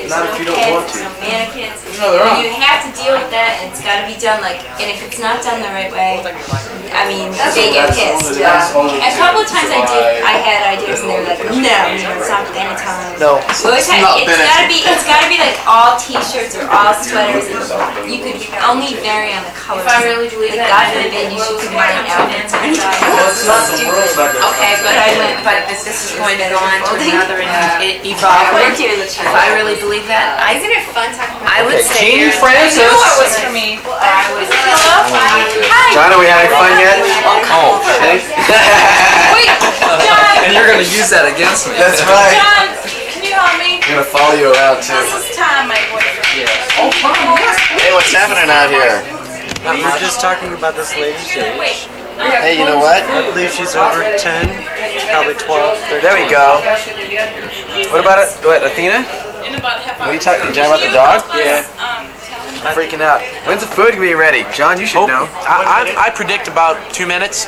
Not if you don't want to. No mannequins. No, they're not. You have to deal with that, and it's got to be done and if it's not done the right way, I mean, they get pissed. A couple of times I had ideas, and they were like, no, it's not Benetton. No. So it's gotta be like all T-shirts or all sweaters. And you could only vary on the colors. If I really believe like, that, God forbid you should combine outfits. Okay, but this is going to go on to another evolve. If I really believe that, Isn't it fun talking about? I would say Jean I Francis. knew it was for me. I was. John, are we having fun yet? Oh, Hey? Wait, John. and you're gonna use that against me. That's right. John, can you help me? I'm gonna follow you around too. This is Tom, my boyfriend. Hey, what's happening out here? We were just talking about this lady's age. Hey, you know what? I believe she's over 10, probably 12, 13. There we go. What about it? What, Athena? What are you talking about the dog? Yeah. I'm freaking out. When's the food gonna be ready? John, you should know. I predict about 2 minutes.